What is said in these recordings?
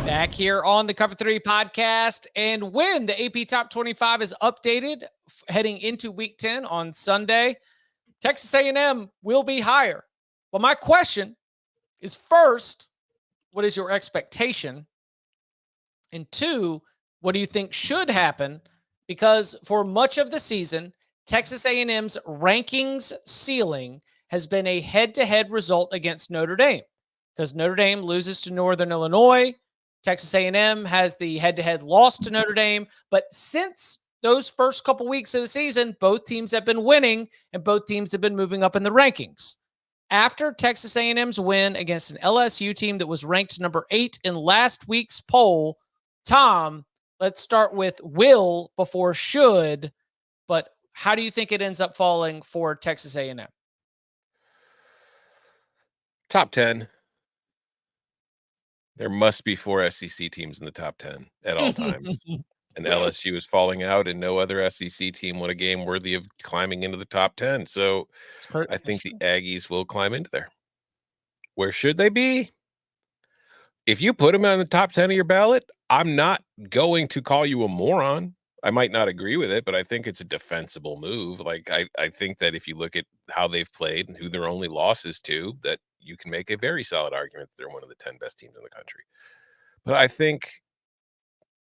Back here on the Cover 3 podcast. And when the AP Top 25 is updated heading into Week 10 on Sunday, Texas A&M will be higher. Well, my question is, first, what is your expectation? And two, what do you think should happen? Because for much of the season, Texas A&M's rankings ceiling has been a head-to-head result against Notre Dame. Because Notre Dame loses to Northern Illinois, Texas A&M has the head-to-head loss to Notre Dame. But since those first couple weeks of the season, both teams have been winning and both teams have been moving up in the rankings. After Texas A&M's win against an LSU team that was ranked number 8 in last week's poll, Tom, let's start with will before should. But how do you think it ends up falling for Texas A&M? Top 10. There must be 4 SEC teams in the top 10 at all times. And LSU is falling out, and no other SEC team won a game worthy of climbing into the top 10. So I think the Aggies will climb into there. Where should they be? If you put them on the top 10 of your ballot, I'm not going to call you a moron. I might not agree with it, but I think it's a defensible move. Like, I think that if you look at how they've played and who their only losses to, that you can make a very solid argument that they're one of the 10 best teams in the country. But I think,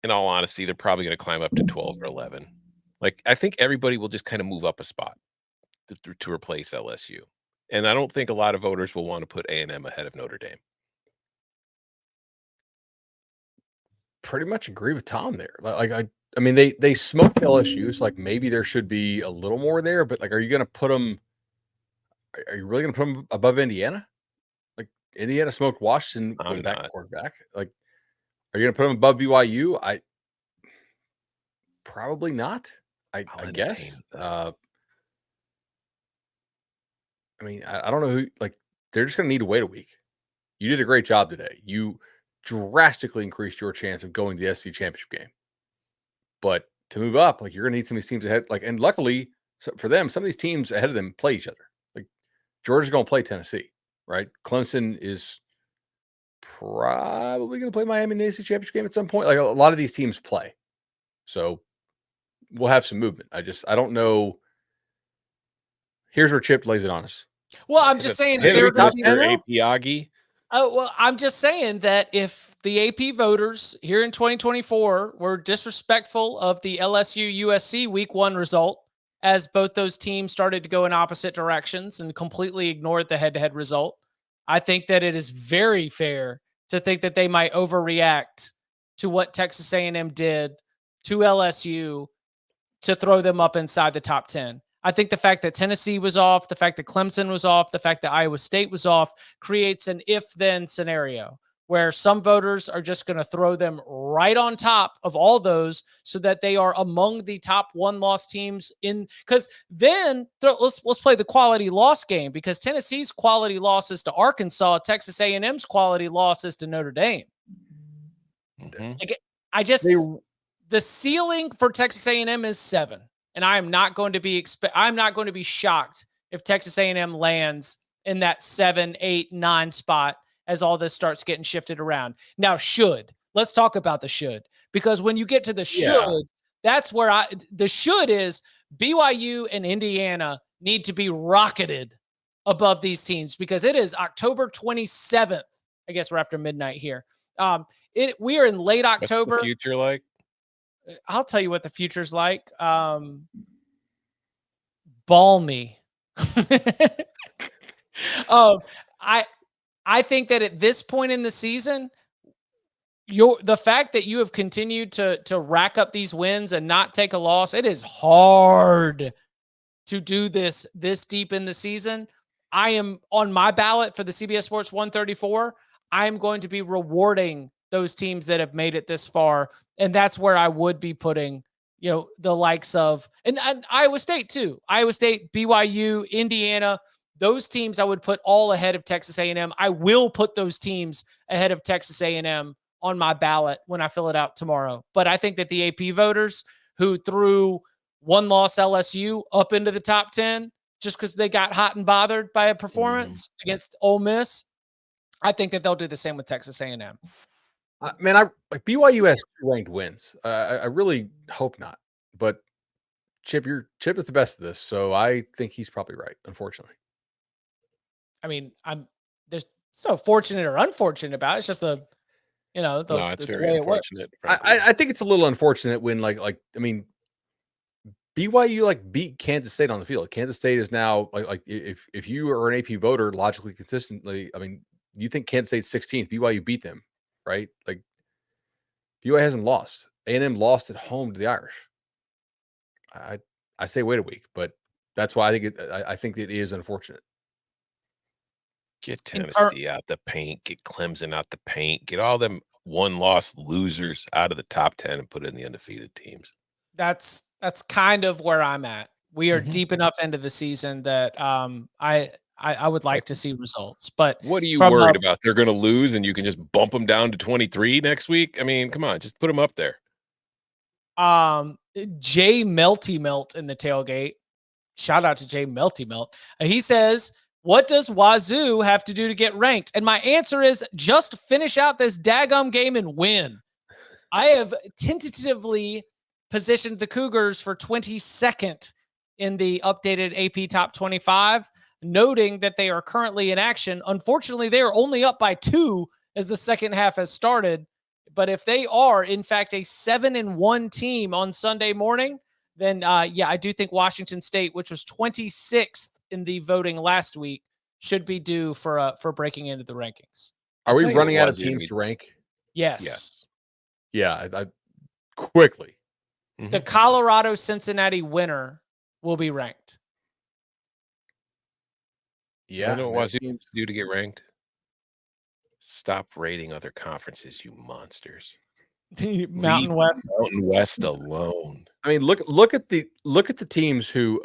in all honesty, they're probably going to climb up to 12 or 11. Like, I think everybody will just kind of move up a spot to replace LSU. And I don't think a lot of voters will want to put A&M ahead of Notre Dame. Pretty much agree with Tom there. Like, I mean, they smoked LSU, so like maybe there should be a little more there. But like, are you going to put them? Are you really going to put them above Indiana? Like, Indiana smoked Washington going back and quarterback. Like, are you going to put them above BYU? Probably not. I guess. I mean, I don't know who. Like, they're just going to need to wait a week. You did a great job today. You drastically increased your chance of going to the SEC championship game. But to move up, like, you're going to need some of these teams ahead. Like, and luckily for them, some of these teams ahead of them play each other. Like, Georgia's going to play Tennessee, right? Clemson is probably going to play Miami in the SEC championship game at some point. Like, a lot of these teams play. So we'll have some movement. I don't know. Here's where Chip lays it on us. Well, I'm just saying they're AP Aggie. Oh, well, I'm just saying that if the AP voters here in 2024 were disrespectful of the LSU USC week 1 result, as both those teams started to go in opposite directions and completely ignored the head-to-head result, I think that it is very fair to think that they might overreact to what Texas A&M did to LSU to throw them up inside the top 10. I think the fact that Tennessee was off, the fact that Clemson was off, the fact that Iowa State was off creates an if-then scenario where some voters are just going to throw them right on top of all those so that they are among the top 1-loss teams in. Because then let's play the quality loss game, because Tennessee's quality losses to Arkansas, Texas A&M's quality losses to Notre Dame. Mm-hmm. The ceiling for Texas A&M is 7. And I'm not going to be shocked if Texas A&M lands in that 7, 8, 9 spot as all this starts getting shifted around. Now, let's talk about the should, because when you get to the should, that's where the should is BYU and Indiana need to be rocketed above these teams, because it is October 27th. I guess we're after midnight here. We are in late October. What's the future like? I'll tell you what the future's like. Balmy. I think that at this point in the season, the fact that you have continued to rack up these wins and not take a loss, it is hard to do this deep in the season. I am on my ballot for the CBS Sports 134. I'm going to be rewarding those teams that have made it this far. And that's where I would be putting, the likes of, and Iowa State too. Iowa State, BYU, Indiana, those teams I would put all ahead of Texas A&M. I will put those teams ahead of Texas A&M on my ballot when I fill it out tomorrow. But I think that the AP voters who threw 1-loss LSU up into the top 10 just because they got hot and bothered by a performance against Ole Miss, I think that they'll do the same with Texas A&M. Man, I like BYU has 2 ranked wins. I really hope not, but Chip is the best of this, so I think he's probably right. Unfortunately, I mean, there's no fortunate or unfortunate about it. It's just the No, it's the very way it works. unfortunate, frankly. I think it's a little unfortunate when I mean BYU beat Kansas State on the field. Kansas State is now if you are an AP voter logically consistently, I mean, you think Kansas State's 16th, BYU beat them, right? Like BYU hasn't lost. A&M lost at home to the Irish. I say wait a week, but that's why I think it is unfortunate. Get Tennessee out the paint, get Clemson out the paint, get all them one-loss losers out of the top 10 and put it in the undefeated teams. That's kind of where I'm at. We are deep enough into the season that I would like to see results. But what are you worried about? They're going to lose and you can just bump them down to 23 next week? I mean, come on, just put them up there. Jay Melty Melt in the tailgate. Shout out to Jay Melty Melt. He says, what does Wazoo have to do to get ranked? And my answer is just finish out this daggum game and win. I have tentatively positioned the Cougars for 22nd in the updated AP Top 25, noting that they are currently in action. Unfortunately, they are only up by 2 as the second half has started. But if they are, in fact, a 7-1 team on Sunday morning, then, I do think Washington State, which was 26th in the voting last week, should be due for breaking into the rankings. Are we running out of teams to rank? Yes. Yeah, I quickly. The Colorado-Cincinnati winner will be ranked. Yeah. I know what Wazoo needs to do to get ranked. Stop rating other conferences, you monsters. The Mountain West. Mountain West alone. I mean, look at the teams who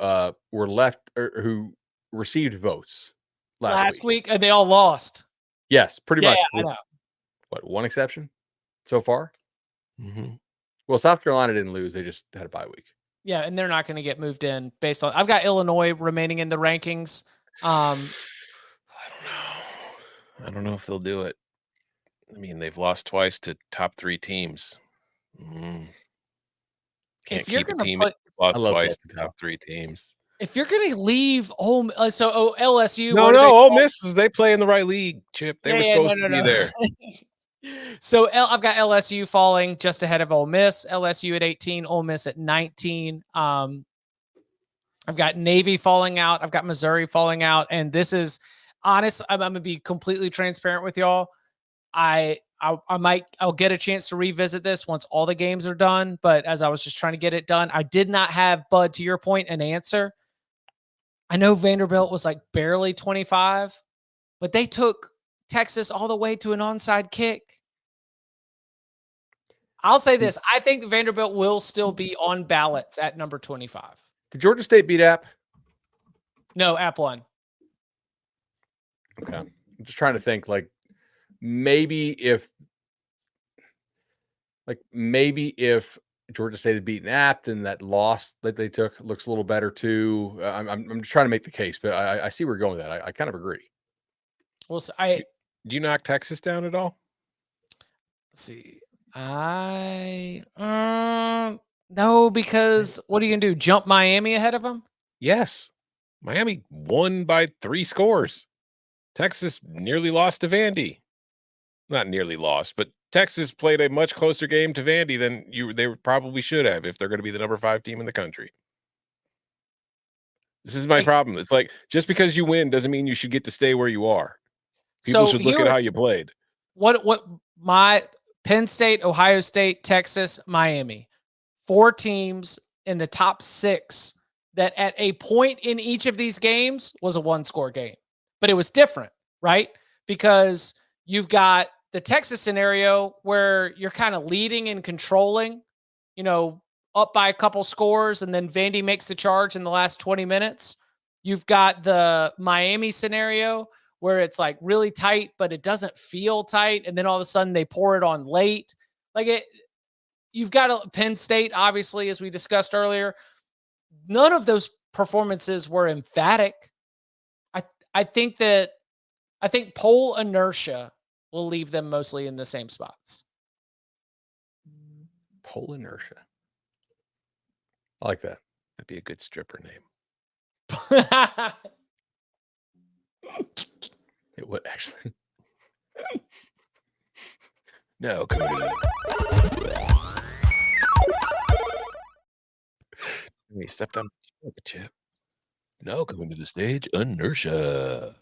were left or who received votes last week, and they all lost. Yes, pretty much. I know. What, one exception so far? Mm-hmm. Well, South Carolina didn't lose; they just had a bye week. Yeah, and they're not going to get moved in based on. I've got Illinois remaining in the rankings. I don't know if they'll do it. I mean, they've lost twice to top 3 teams. Can't keep a team lost twice to top 3 teams. If you're going to leave LSU. No, Ole Miss, they play in the right league, Chip. They were supposed to be there. So I've got LSU falling just ahead of Ole Miss. LSU at 18, Ole Miss at 19. I've got Navy falling out. I've got Missouri falling out. And this is honest. I'm going to be completely transparent with y'all. I'll get a chance to revisit this once all the games are done. But as I was just trying to get it done, I did not have, Bud, to your point, an answer. I know Vanderbilt was barely 25, but they took Texas all the way to an onside kick. I'll say this. I think Vanderbilt will still be on ballots at number 25. Did Georgia State beat App? No, App won. Okay. I'm just trying to think maybe if Georgia State had beaten App, then that loss that they took looks a little better too. I'm just trying to make the case, but I see where you're going with that. I kind of agree. Well, so do you knock Texas down at all? Let's see. No, because what are you gonna do? Jump Miami ahead of them? Yes. Miami won by 3 scores. Texas nearly lost to Vandy. Not nearly lost, but Texas played a much closer game to Vandy than they probably should have if they're going to be the number 5 team in the country. This is my problem. It's just because you win doesn't mean you should get to stay where you are. People should look at how you played. What my Penn State, Ohio State, Texas, Miami. 4 teams in the top 6 that at a point in each of these games was a 1-score game. But it was different, right? Because you've got the Texas scenario where you're kind of leading and controlling, up by a couple scores, and then Vandy makes the charge in the last 20 minutes. You've got the Miami scenario where it's really tight, but it doesn't feel tight. And then all of a sudden they pour it on late. You've got Penn State, obviously, as we discussed earlier. None of those performances were emphatic. I think poll inertia will leave them mostly in the same spots. Pole inertia. I like that. That'd be a good stripper name. It would actually. No, Cody. We stepped on a chip. Now coming to the stage, inertia.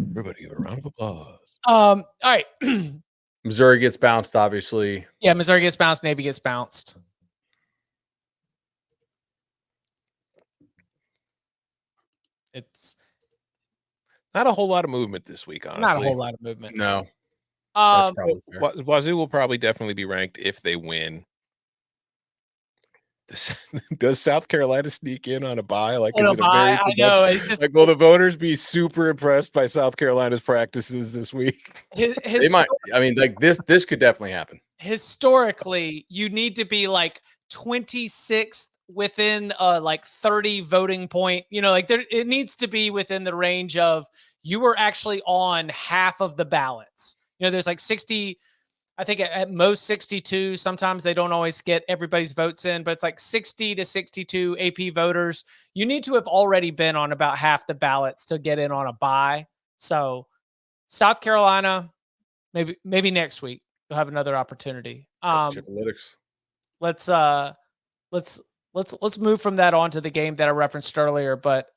Everybody give a round of applause. All right. Missouri gets bounced, obviously. Yeah, Missouri gets bounced. Navy gets bounced. It's not a whole lot of movement this week, honestly. Not a whole lot of movement. No. That's probably fair. Wazoo will probably definitely be ranked if they win. Does South Carolina sneak in on a bye? Like, is it a very I know. It's just like, will the voters be super impressed by South Carolina's practices this week? They might. I mean, like this could definitely happen. Historically, you need to be like 26th within like 30 voting point. You know, like it needs to be within the range of you were actually on half of the ballots. You know, there's like 60. I think at most 62. Sometimes they don't always get everybody's votes in, but it's like 60 to 62 AP voters. You need to have already been on about half the ballots to get in on a bye. So South Carolina, maybe next week you'll have another opportunity. Let's move from that on to the game that I referenced earlier. But